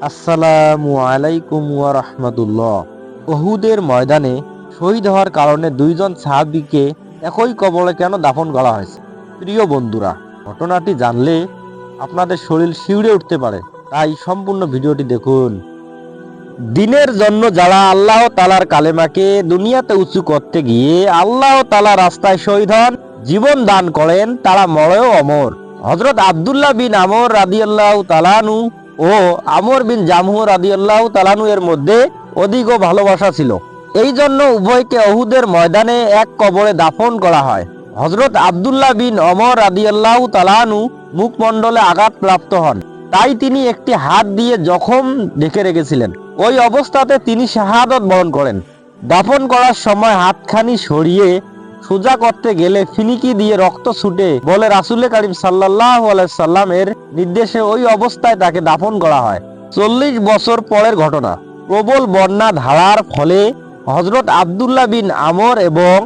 আসসালামু আলাইকুম ওয়া রাহমাতুল্লাহ। উহুদের ময়দানে শহীদ হওয়ার কারণে দুইজন সাহাবীকে একই কবরে কেন দাফন করা হয়েছে? প্রিয় বন্ধুরা, ঘটনাটি জানলে আপনাদের শরীর শিউরে উঠতে পারে, তাই সম্পূর্ণ ভিডিওটি দেখুন। দিনের জন্য যারা আল্লাহ তাআলার কালেমাকে দুনিয়াতে উঁচু করতে গিয়ে আল্লাহ তাআলার রাস্তায় শহীদ হন, জীবন দান করেন, তারা মরেও অমর। হযরত আব্দুল্লাহ বিন আমর রাদিয়াল্লাহু তাআলা আনহু ও আমর বিন জামহু রাদিয়াল্লাহু তাআলা আনহু এর মধ্যে অধিক ভালোবাসা ছিল। এই জন্য উভয়কে উহুদের ময়দানে এক কবরে দাফন করা হয়। হযরত আব্দুল্লাহ বিন আমর রাদিয়াল্লাহু তাআলা আনহু মুখমণ্ডলে আঘাতপ্রাপ্ত হন, তাই তিনি একটি হাত দিয়ে জখম ঢেকে রেখেছিলেন। ওই অবস্থাতে তিনি শাহাদাত বরণ করেন। দাফন করার সময় হাতখানি সরিয়ে সোজা করতে গেলে ফিনিকি দিয়ে রক্ত ছুটে বলে রাসূল করিম সাল্লাল্লাহু আলাইহি সাল্লামের নির্দেশে ওই অবস্থায় তাকে দাফন করা হয়। 40 বছর পরের ঘটনা। প্রবল বন্যা ধারার ফলে হযরত আব্দুল্লাহ বিন আমর এবং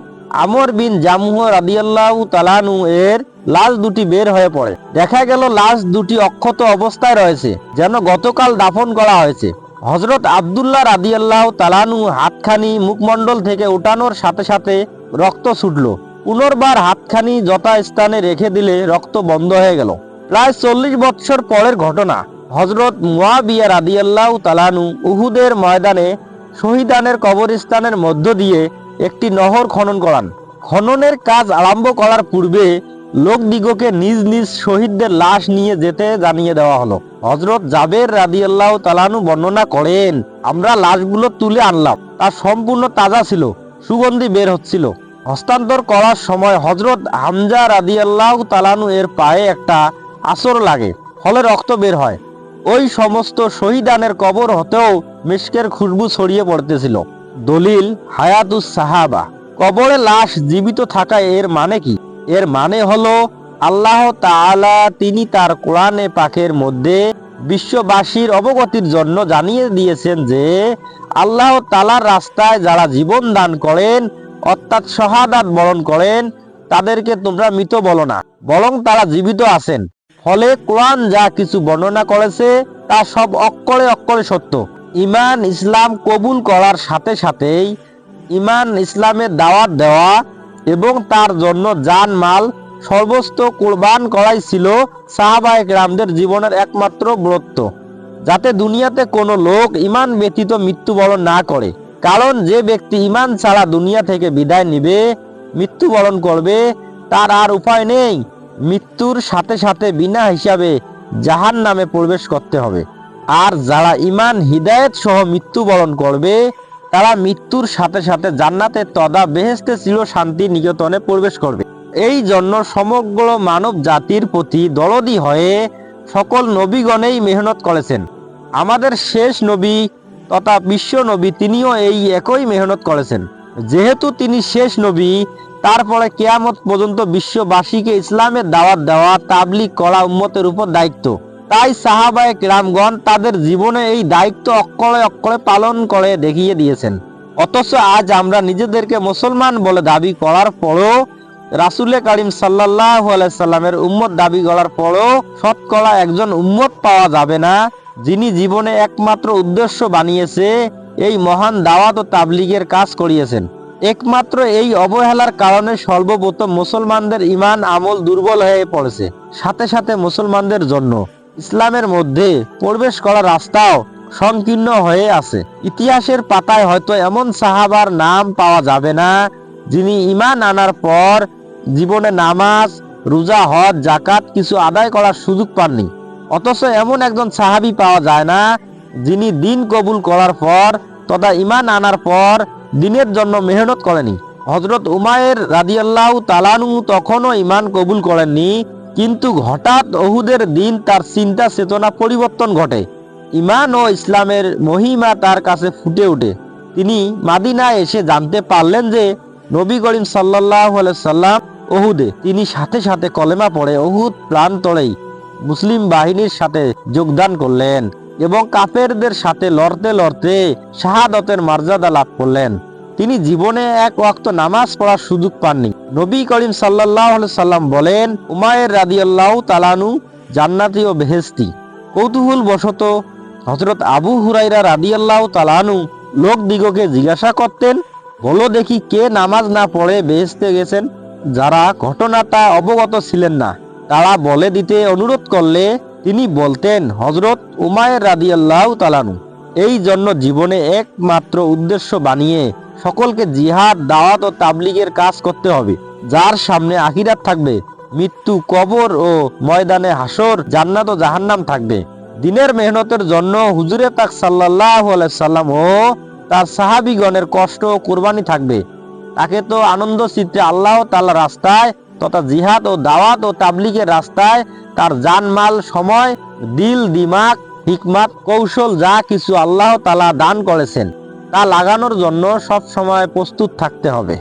আমর বিন জামহু রাদিয়াল্লাহু তাআলা আনহু এর লাশ দুটি বের হয়ে পড়ে। দেখা গেল লাশ দুটি অক্ষত অবস্থায় রয়েছে, যেন গতকাল দাফন করা হয়েছে। হযরত আব্দুল্লাহ রাদিয়াল্লাহু তাআলা আনহু হাতখানি মুখমণ্ডল থেকে উঠানোর সাথে সাথে রক্ত ছুটল। পুনর্বার হাতখানি যথাস্থানে রেখে দিলে রক্ত বন্ধ হয়ে গেল। প্রায় 40 বছর পরের ঘটনা। হযরত মুয়াবিয়া রাদিয়াল্লাহু তাআলা আনহু উহুদের ময়দানে শহীদানের কবরস্থানের মধ্য দিয়ে একটি নহর খনন করান। খননের কাজ আরম্ভ করার পূর্বে লোকদিগকে নিজ নিজ শহীদদের লাশ নিয়ে যেতে জানিয়ে দেওয়া হলো। হযরত জাবের রাদিয়াল্লাহু তাআলা আনহু বর্ণনা করেন, আমরা লাশগুলো তুলে আনলাম, তা সম্পূর্ণ তাজা ছিল, সুগন্ধি বের হচ্ছিল। হস্তান্তর করার সময় হযরত হামজা রাদিয়াল্লাহু তাআলা আনহু এর পায়ে একটা আঁচড় লাগে, ফলে রক্ত বের হয়। ওই সমস্ত শহীদানের কবর হতেও মিশকের খুশবু ছড়িয়ে পড়তেছিল। দলিল হায়াতুস সাহাবা। কবরে লাশ জীবিত থাকা এর মানে কি? এর মানে হলো আল্লাহ তাআলা তিনি তার কোরআনে পাকের মধ্যে বিশ্ববাসীর অবগতির জন্য জানিয়ে দিয়েছেন যে আল্লাহ তাআলার রাস্তায় যারা জীবন দান করেন অর্থাৎ শাহাদাত বরণ করেন, তাদেরকে তোমরা মৃত বলো না, বরং তারা জীবিত আছেন। ফলে কোরআন যা কিছু বর্ণনা করেছে তা সব অক্ষরে অক্ষরে সত্য। ঈমান ইসলাম কবুল করার সাথে সাথেই ঈমান ইসলামের দাওয়াত দেওয়া এবং তার জন্য জান মাল সর্বস্ব কুরবান করাই ছিল সাহাবায়ে কেরামদের জীবনের একমাত্র ব্রত, যাতে দুনিয়াতে কোনো লোক ঈমান ব্যতীত মৃত্যুবরণ না করে। কারণ যে ব্যক্তি ঈমান ছাড়া দুনিয়া থেকে বিদায় নিবে, মৃত্যুবরণ করবে, তার আর উপায় নেই, মৃত্যুর সাথে সাথে বিনা হিসাবে জাহান্নামে প্রবেশ করতে হবে। আর যারা ঈমান হিদায়াত সহ মৃত্যুবরণ করবে, তারা মৃত্যুর সাথে সাথে জান্নাতের তথা বেহেশতে চির শান্তি নিকেতনে প্রবেশ করবে। এই জন্য সমগ্র মানব জাতির প্রতি দরদি হয়ে সকল নবীগণেই মেহনত করেছেন। আমাদের শেষ নবী তথা বিশ্ব নবী তিনিও এই একই মেহনত করেছেন। যেহেতু তিনি শেষ নবী, তারপরে কিয়ামত পর্যন্ত বিশ্ববাসীকে ইসলামের দাওয়াত দেওয়া, তাবলীগ করা উম্মতের উপর দায়িত্ব। তাই সাহাবায়ে কেরামগণ তাদের জীবনে এই দায়িত্ব অক্ষরে অক্ষরে পালন করে দেখিয়ে দিয়েছেন। অথচ আজ আমরা নিজেদেরকে মুসলমান বলে দাবি করার পরও, রাসূল করিম সাল্লাল্লাহু আলাইহি সাল্লামের উম্মত দাবি করার পরও শতকরা একজন উম্মত পাওয়া যাবে না যিনি জীবনে একমাত্র উদ্দেশ্য বানিয়েছে এই মহান দাওয়াত ও তাবলীগের কাজ করিয়েছেন। একমাত্র এই অবহেলার কারণে সর্বপ্রথম মুসলমানদের ঈমান আমল দুর্বল হয়ে পড়েছে। সাথে সাথে মুসলমানদের জন্য ইসলামের মধ্যে প্রবেশ করার রাস্তাও সংকীর্ণ হয়ে আছে। ইতিহাসের পাতায় হয়তো এমন সাহাবার নাম পাওয়া যাবে না যিনি ঈমান আনার পর জীবনে নামাজ, রোজা, হজ, যাকাত কিছু আদায় করার সুযোগ পাননি। অথচ এমন একজন সাহাবী পাওয়া যায় না যিনি দিন কবুল করার পর তথা ঈমান আনার পর দিনের জন্য মেহনত করেনি। হযরত উমাইর রাদিয়াল্লাহু তাআলা আনহু তখনও ঈমান কবুল করেননি, কিন্তু হঠাৎ উহুদের দিন তার চিন্তা চেতনা পরিবর্তন ঘটে। ঈমান ও ইসলামের মহিমা তার কাছে ফুটে ওঠে। তিনি মাদিনায় এসে জানতে পারলেন যে নবী করিম সাল্লাল্লাহু আলাইহি সাল্লাম উহুদে। তিনি সাথে সাথে কলেমা পড়ে উহুদ প্রান্তরেই মুসলিম বাহিনীর সাথে যোগদান করলেন এবং কাফেরদের সাথে লড়তে লড়তে শাহাদাতের মর্যাদা লাভ করলেন। তিনি জীবনে এক ওয়াক্ত নামাজ পড়ার সুযোগ পাননি। নবী করিম সাল্লাল্লাহু আলাইহি সাল্লাম বলেন, উমাইর রাদিয়াল্লাহু তাআলা আনহু জান্নাতি ও বেহেশতি। কৌতূহল বশত হযরত আবু হুরাইরা রাদিয়াল্লাহু তাআলা আনহু লোকদিগকে জিজ্ঞাসা করতেন, বলো দেখি কে নামাজ না পড়ে বেহেশতে গেছেন? যারা ঘটনাটা অবগত ছিলেন না তারা বলে দিতে অনুরোধ করলে তিনি বলতেন, হযরত উমাইর রাদিয়াল্লাহু তাআলা আনহু। এই জন্য জীবনে একমাত্র উদ্দেশ্য বানিয়ে সকলকে জিহাদ, দাওয়াত ও তাবলীগের কাজ করতে হবে। যার সামনে আখিরাত থাকবে, মৃত্যু, কবর ও ময়দানে হাসর, জান্নাত ও জাহান্নাম থাকবে। দিনের মেহনতের জন্য হুজুরে পাক সাল্লাল্লাহু আলাইহি সাল্লাম ও তার সাহাবীগণের কষ্ট ও কুরবানি থাকবে। তাকে তো আনন্দ চিত্রে আল্লাহ তাআলার রাস্তায় তথা জিহাদ ও দাওয়াত ও তাবলীগের রাস্তায় তার জানমাল, সময়, দিল, দিমাগ, হিকমত, কৌশল যা কিছু আল্লাহ তাআলা দান করেছেন তা লাগানোর জন্য সব সময় প্রস্তুত থাকতে হবে।